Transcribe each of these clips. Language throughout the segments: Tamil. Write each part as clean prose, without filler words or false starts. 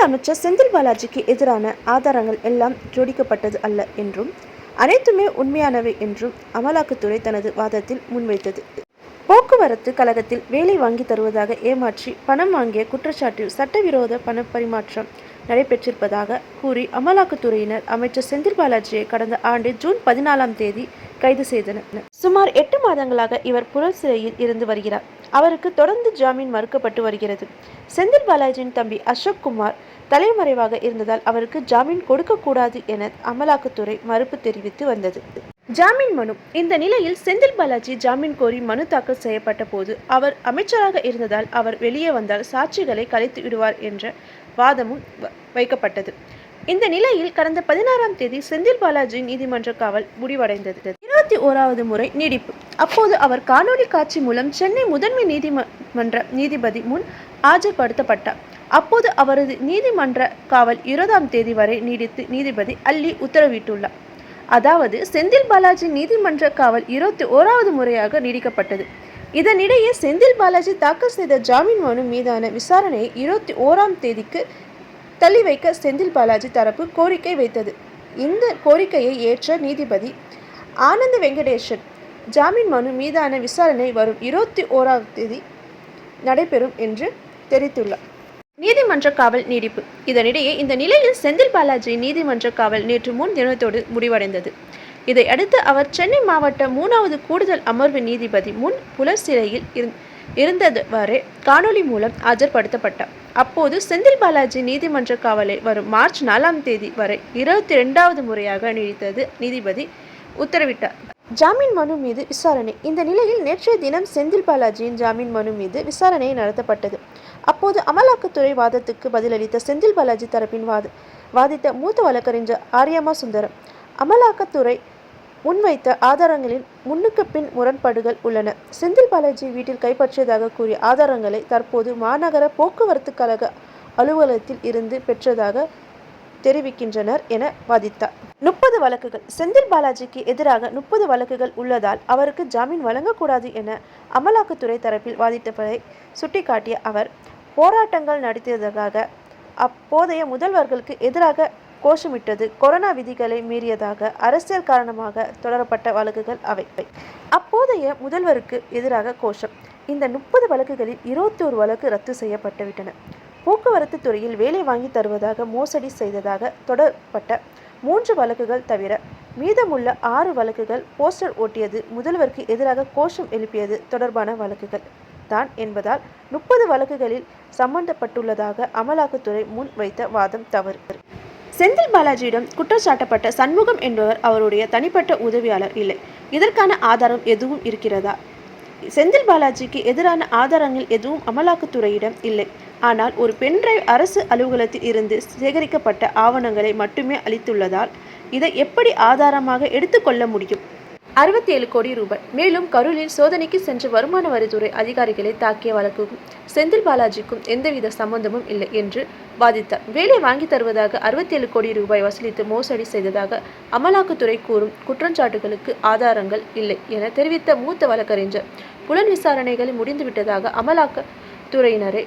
அமைச்சர் செந்தில் பாலாஜிக்கு எதிரான ஆதாரங்கள் எல்லாம் ஜோடிக்கப்பட்டது அல்ல என்றும் அனைத்துமே உண்மையானவை என்றும் அமலாக்கத்துறை தனது வாதத்தில் முன்வைத்தது. போக்குவரத்து கழகத்தில் வேலை வாங்கி தருவதாக ஏமாற்றி பணம் வாங்கிய குற்றச்சாட்டில் சட்டவிரோத பண பரிமாற்றம் நடைபெற்றிருப்பதாக கூறி அமலாக்கத்துறையினர் அமைச்சர் செந்தில் பாலாஜியை கடந்த ஆண்டு ஜூன் 14ஆம் தேதி கைது செய்தனர். சுமார் 8 மாதங்களாக இவர் புழல் சிறையில் இருந்து வருகிறார். அவருக்கு தொடர்ந்து ஜாமீன் மறுக்கப்பட்டு வருகிறது. செந்தில் பாலாஜியின் தம்பி அசோக் குமார் தலைமறைவாக இருந்ததால் அவருக்கு ஜாமீன் கொடுக்கக்கூடாது என அமலாக்கத்துறை மறுப்பு தெரிவித்து வந்தது. ஜாமீன் மனு. இந்த நிலையில் செந்தில் பாலாஜி ஜாமீன் கோரி மனு தாக்கல் செய்யப்பட்ட போது அவர் அமைச்சராக இருந்ததால் அவர் வெளியே வந்தால் சாட்சிகளை கலைத்து விடுவார் என்ற வாதமும் வைக்கப்பட்டது. இந்த நிலையில் கடந்த 16ஆம் தேதி செந்தில் பாலாஜி நீதிமன்ற காவல் முடிவடைந்தது. 21வது முறை நீடிப்பு. அப்போது அவர் காணொலி காட்சி மூலம் சென்னை முதன்மை நீதிமன்ற நீதிபதி முன் ஆஜர்படுத்தப்பட்டார். அப்போது அவரது நீதிமன்ற காவல் 20ஆம் தேதி வரை நீடித்து நீதிபதி அள்ளி உத்தரவிட்டுள்ளார். அதாவது செந்தில் பாலாஜி நீதிமன்ற காவல் 21வது முறையாக நீடிக்கப்பட்டது. இதனிடையே செந்தில் பாலாஜி தாக்கல் செய்த ஜாமீன் மனு மீதான விசாரணையை 21ஆம் தேதிக்கு தள்ளி வைக்க செந்தில் பாலாஜி தரப்பு கோரிக்கை வைத்தது. இந்த கோரிக்கையை ஏற்ற நீதிபதி ஆனந்த் வெங்கடேஷன் ஜாமீன் மனு மீதான விசாரணை வரும் 21ஆம் தேதி நடைபெறும் என்று தெரிவித்துள்ளார். நீதிமன்ற காவல் நீடிப்பு. இதனிடையே இந்த நிலையில் செந்தில் பாலாஜி நீதிமன்ற காவல் நேற்று தினத்தோடு முடிவடைந்தது. இதையடுத்து அவர் சென்னை மாவட்ட 3வது கூடுதல் அமர்வு நீதிபதி முன் புழல் சிறையில் இருந்தவரை காணொலி மூலம் ஆஜர்படுத்தப்பட்டார். அப்போது செந்தில் பாலாஜி நீதிமன்ற காவலை வரும் மார்ச் 4ஆம் தேதி வரை 22வது முறையாக நீடித்தது நீதிபதி உத்தரவிட்டார். ஜாமீன் மனு மீது விசாரணை. இந்த நிலையில் நேற்றைய தினம் செந்தில் பாலாஜியின் ஜாமீன் மனு மீது விசாரணை நடத்தப்பட்டது. அப்போது அமலாக்கத்துறை வாதத்துக்கு பதிலளித்த செந்தில் பாலாஜி தரப்பின் வாதித்த மூத்த வழக்கறிஞர் ஆரியமா சுந்தரம், அமலாக்கத்துறை முன்வைத்த ஆதாரங்களில் முன்னுக்கு பின் முரண்பாடுகள் உள்ளன. செந்தில் பாலாஜி வீட்டில் கைப்பற்றியதாக கூறிய ஆதாரங்களை தற்போது மாநகர போக்குவரத்து கழக அலுவலகத்தில் இருந்து பெற்றதாக தெரிவிக்கின்றனர் என வாதித்தார். 30 வழக்குகள். செந்தில் பாலாஜிக்கு எதிராக 30 வழக்குகள் உள்ளதால் அவருக்கு ஜாமீன் வழங்கக்கூடாது என அமலாக்கத்துறை தரப்பில் வாதிட்டதை சுட்டிக்காட்டிய அவர், போராட்டங்கள் நடத்தியதாக அப்போதைய முதல்வர்களுக்கு எதிராக கோஷமிட்டது கொரோனா விதிகளை மீறியதாக அரசியல் காரணமாக தொடரப்பட்ட வழக்குகள் அவை. அப்போதைய முதல்வருக்கு எதிராக கோஷம். இந்த 30 வழக்குகளில் 21 வழக்கு ரத்து செய்யப்பட்டுவிட்டன. போக்குவரத்து துறையில் வேலை வாங்கி தருவதாக மோசடி செய்ததாக தொடரப்பட்ட 3 வழக்குகள் தவிர மீதமுள்ள 6 வழக்குகள் போஸ்டர் ஓட்டியது, முதல்வருக்கு எதிராக கோஷம் எழுப்பியது தொடர்பான வழக்குகள் தான் என்பதால் 30 வழக்குகளில் சம்பந்தப்பட்டுள்ளதாக அமலாக்கத்துறை முன் வைத்த வாதம் தவறு. செந்தில் பாலாஜியிடம் குற்றச்சாட்டப்பட்ட சண்முகம் என்பவர் அவருடைய தனிப்பட்ட உதவியாளர் இல்லை. இதற்கான ஆதாரம் எதுவும் இருக்கிறதா? செந்தில் பாலாஜிக்கு எதிரான ஆதாரங்கள் எதுவும் அமலாக்கத்துறையிடம் இல்லை. ஆனால் ஒரு பென்டிரைவ் அரசு அலுவலகத்தில் இருந்து சேகரிக்கப்பட்ட ஆவணங்களை மட்டுமே அளித்துள்ளதால் இதை எப்படி ஆதாரமாக எடுத்துக்கொள்ள முடியும்? 67 கோடி ரூபாய். மேலும் கரூரில் சோதனைக்கு சென்ற வருமான வரித்துறை அதிகாரிகளை தாக்கிய வழக்குக்கும் செந்தில் பாலாஜிக்கும் எந்தவித சம்பந்தமும் இல்லை என்று வாதித்தார். வேலை வாங்கி தருவதாக 67 கோடி ரூபாய் வசூலித்து மோசடி செய்ததாக அமலாக்கத்துறை கூறும் குற்றச்சாட்டுகளுக்கு ஆதாரங்கள் இல்லை என தெரிவித்த மூத்த வழக்கறிஞர், புலன் விசாரணைகள் முடிந்துவிட்டதாக அமலாக்கத்துறையினரை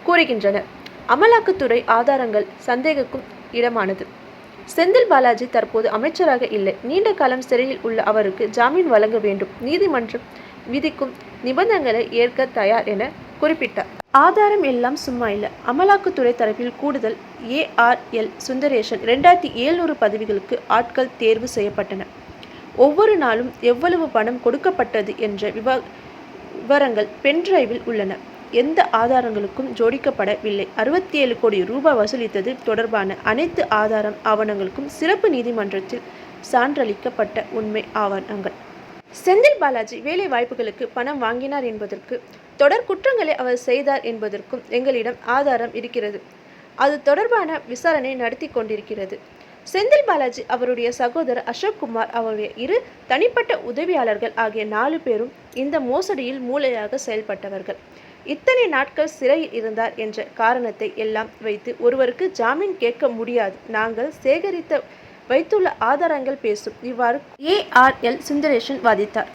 கூறுகின்றனர். அமலாக்கத்துறை ஆதாரங்கள் சந்தேகக்கும் இடமானது. செந்தில் பாலாஜி தற்போது அமைச்சராக இல்லை. நீண்ட காலம் சிறையில் உள்ள அவருக்கு ஜாமீன் வழங்க வேண்டும். நீதிமன்றம் விதிக்கும் நிபந்தனைகளை ஏற்க தயார் என குறிப்பிட்டார். ஆதாரம் எல்லாம் சும்மா இல்லை. அமலாக்கத்துறை தரப்பில் கூடுதல் ARL சுந்தரேசன் 2700 பதவிகளுக்கு ஆட்கள் தேர்வு செய்யப்பட்டன. ஒவ்வொரு நாளும் எவ்வளவு பணம் கொடுக்கப்பட்டது என்ற விவரங்கள் பென்டிரைவில் உள்ளன. எந்த ஆதாரங்களுக்கும் ஜோடிக்கப்படவில்லை. 67 கோடி ரூபாய் வசூலித்தது தொடர்பான அனைத்து ஆவணங்களுக்கும் சிறப்பு நீதிமன்றத்தில் சான்றளிக்கப்பட்ட உண்மை ஆவணங்கள். செந்தில் பாலாஜி வேலை வாய்ப்புகளுக்கு பணம் வாங்கினார் என்பதற்கு, தொடர் குற்றங்களை அவர் செய்தார் என்பதற்கும் எங்களிடம் ஆதாரம் இருக்கிறது. அது தொடர்பான விசாரணை நடத்தி கொண்டிருக்கிறது. செந்தில் பாலாஜி, அவருடைய சகோதரர் அசோக் குமார், அவருடைய 2 தனிப்பட்ட உதவியாளர்கள் ஆகிய 4 பேரும் இந்த மோசடியில் மூளையாக செயல்பட்டவர்கள். இத்தனை நாட்கள் சிறையில் இருந்தார் என்ற காரணத்தை எல்லாம் வைத்து ஒருவருக்கு ஜாமீன் கேட்க முடியாது. நாங்கள் சேகரித்து வைத்துள்ள ஆதாரங்கள் பேசும். இவ்வாறு ARL சுந்தரேசன் வாதித்தார்.